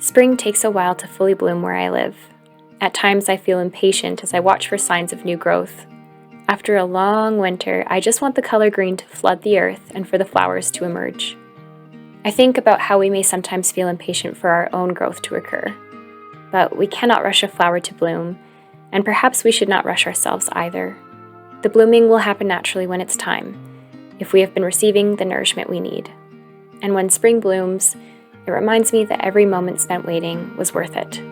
Spring takes a while to fully bloom where I live. At times I feel impatient as I watch for signs of new growth. After a long winter, I just want the color green to flood the earth and for the flowers to emerge. I think about how we may sometimes feel impatient for our own growth to occur. But we cannot rush a flower to bloom, and perhaps we should not rush ourselves either. The blooming will happen naturally when it's time, if we have been receiving the nourishment we need. And when spring blooms, it reminds me that every moment spent waiting was worth it.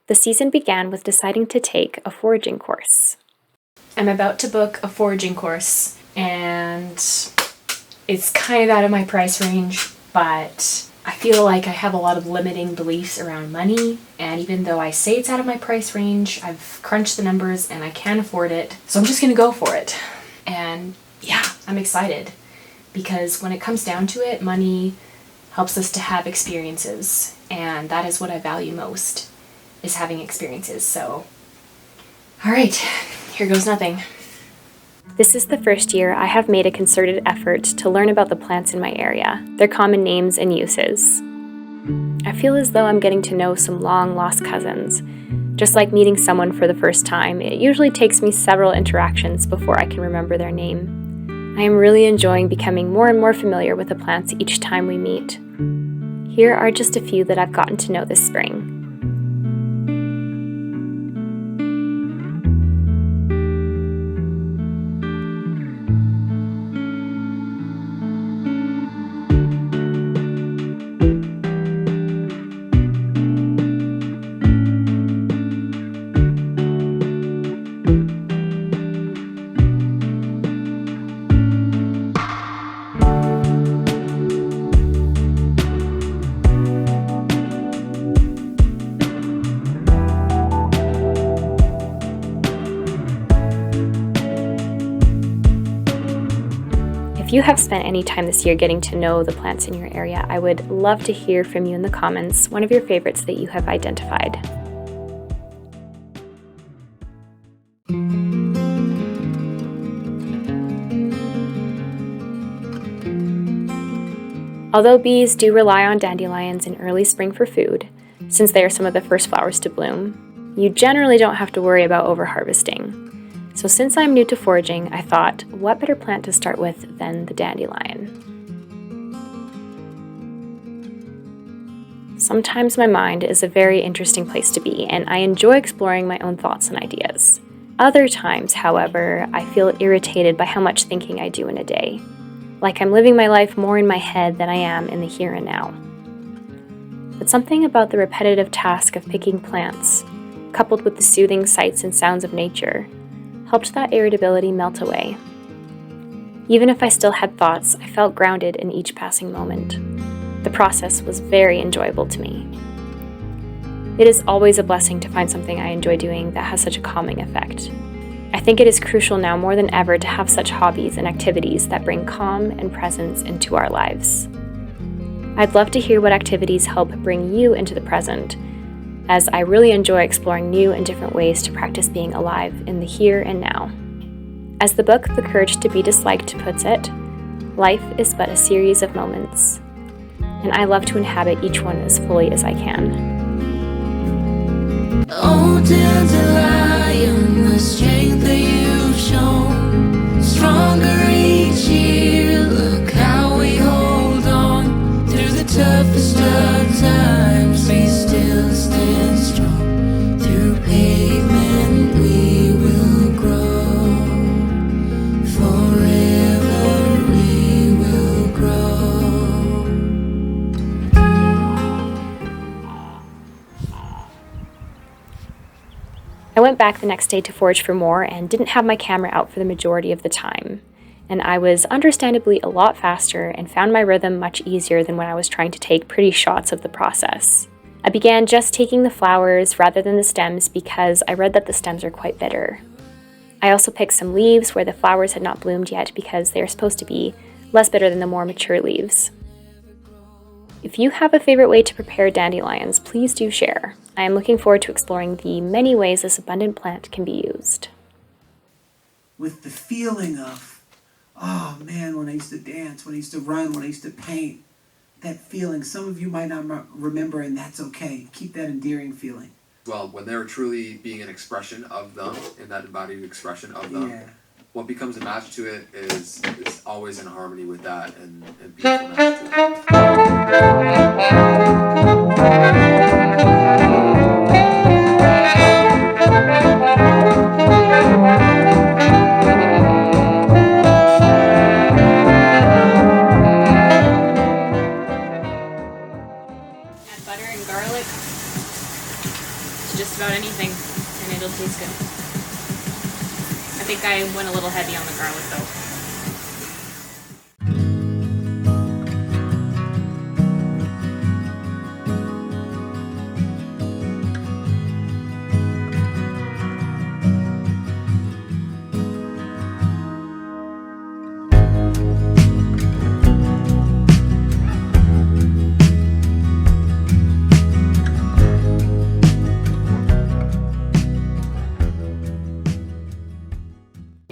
The season began with deciding to take a foraging course. I'm about to book a foraging course, and it's kind of out of my price range, but I feel like I have a lot of limiting beliefs around money, and even though I say it's out of my price range, I've crunched the numbers and I can afford it, so I'm just gonna go for it. And yeah, I'm excited, because when it comes down to it, money helps us to have experiences, and that is what I value most, is having experiences. So, all right, here goes nothing. This is the first year I have made a concerted effort to learn about the plants in my area, their common names and uses. I feel as though I'm getting to know some long-lost cousins. Just like meeting someone for the first time, it usually takes me several interactions before I can remember their name. I am really enjoying becoming more and more familiar with the plants each time we meet. Here are just a few that I've gotten to know this spring. If you have spent any time this year getting to know the plants in your area, I would love to hear from you in the comments one of your favorites that you have identified. Although bees do rely on dandelions in early spring for food, since they are some of the first flowers to bloom, you generally don't have to worry about overharvesting. So since I'm new to foraging, I thought, what better plant to start with than the dandelion? Sometimes my mind is a very interesting place to be, and I enjoy exploring my own thoughts and ideas. Other times, however, I feel irritated by how much thinking I do in a day. Like I'm living my life more in my head than I am in the here and now. But something about the repetitive task of picking plants, coupled with the soothing sights and sounds of nature, helped that irritability melt away. Even if I still had thoughts, I felt grounded in each passing moment. The process was very enjoyable to me. It is always a blessing to find something I enjoy doing that has such a calming effect. I think it is crucial now more than ever to have such hobbies and activities that bring calm and presence into our lives. I'd love to hear what activities help bring you into the present, as I really enjoy exploring new and different ways to practice being alive in the here and now. As the book The Courage to Be Disliked puts it, life is but a series of moments, and I love to inhabit each one as fully as I can. Oh, dandelion, the strength that you've shown, stronger each year, look how we hold on, through the toughest of times, we still stand strong, through pavement we will grow, forever we will grow. I went back the next day to forage for more and didn't have my camera out for the majority of the time. And I was understandably a lot faster and found my rhythm much easier than when I was trying to take pretty shots of the process. I began just taking the flowers rather than the stems because I read that the stems are quite bitter. I also picked some leaves where the flowers had not bloomed yet because they are supposed to be less bitter than the more mature leaves. If you have a favorite way to prepare dandelions, please do share. I am looking forward to exploring the many ways this abundant plant can be used. With the feeling of, oh man, when I used to dance, when I used to run, when I used to paint, that feeling, some of you might not remember, and that's okay. Keep that endearing feeling. Well, when they're truly being an expression of them, in that embodied expression of them, what becomes a match to it is always in harmony with that and beautiful match to Add butter and garlic to just about anything, and it'll taste good. I think I went a little heavy on the garlic though.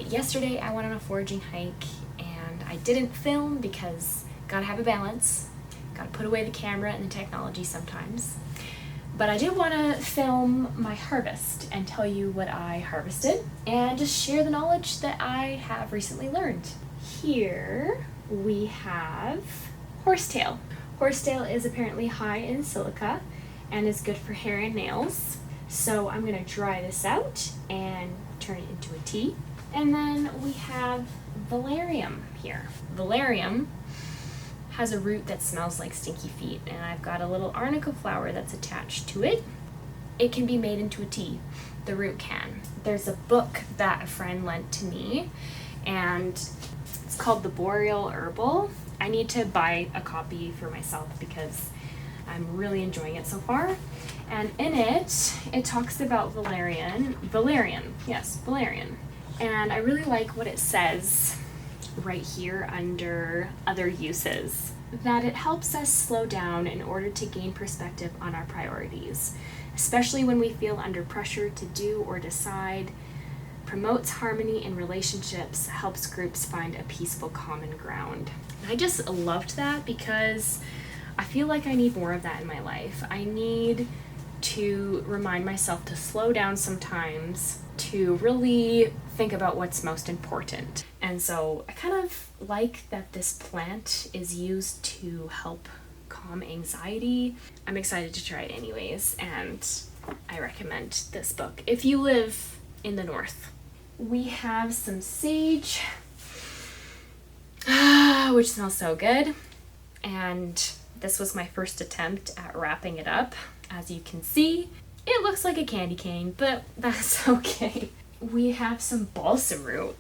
Yesterday I went on a foraging hike and I didn't film because gotta have a balance, gotta put away the camera and the technology sometimes. But I did want to film my harvest and tell you what I harvested and just share the knowledge that I have recently learned. Here we have horsetail. Horsetail is apparently high in silica and is good for hair and nails. So I'm gonna dry this out and turn it into a tea. And then we have valerian here. Valerian has a root that smells like stinky feet, and I've got a little arnica flower that's attached to it. It can be made into a tea. The root can. There's a book that a friend lent to me, and it's called The Boreal Herbal. I need to buy a copy for myself because I'm really enjoying it so far. And in it, it talks about valerian. And I really like what it says right here under other uses, that it helps us slow down in order to gain perspective on our priorities, especially when we feel under pressure to do or decide, promotes harmony in relationships, helps groups find a peaceful common ground. And I just loved that because I feel like I need more of that in my life. I need to remind myself to slow down sometimes, to really think about what's most important. And so I kind of like that this plant is used to help calm anxiety. I'm excited to try it anyways, and I recommend this book if you live in the north. We have some sage, which smells so good, and this was my first attempt at wrapping it up. As you can see, it looks like a candy cane, but that's okay. We have some balsam root,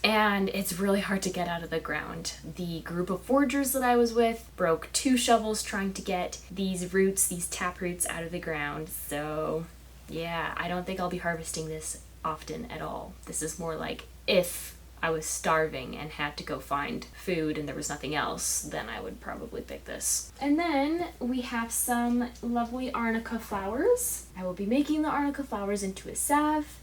and it's really hard to get out of the ground. The group of foragers that I was with broke 2 shovels trying to get these roots, these tap roots, out of the ground. So yeah, I don't think I'll be harvesting this often at all. This is more like if I was starving and had to go find food and there was nothing else, then I would probably pick this. And then we have some lovely arnica flowers. I will be making the arnica flowers into a salve,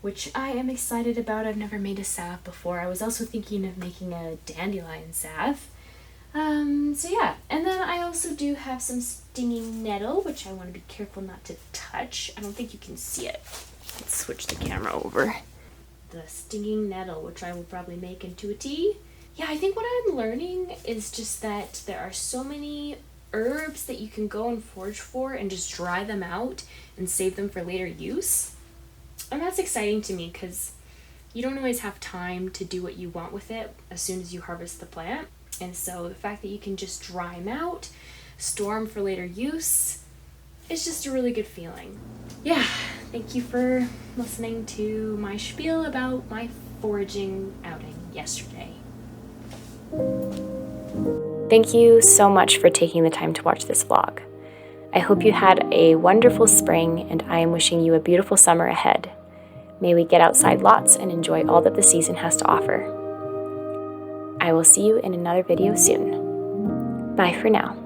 which I am excited about. I've never made a salve before. I was also thinking of making a dandelion salve. So yeah, and then I also do have some stinging nettle, which I want to be careful not to touch. I don't think you can see it. Let's switch the camera over. The stinging nettle, which I will probably make into a tea. Yeah, I think what I'm learning is just that there are so many herbs that you can go and forage for and just dry them out and save them for later use. And that's exciting to me because you don't always have time to do what you want with it as soon as you harvest the plant. And so the fact that you can just dry them out, store them for later use, it's just a really good feeling. Yeah, thank you for listening to my spiel about my foraging outing yesterday. Thank you so much for taking the time to watch this vlog. I hope you had a wonderful spring, and I am wishing you a beautiful summer ahead. May we get outside lots and enjoy all that the season has to offer. I will see you in another video soon. Bye for now.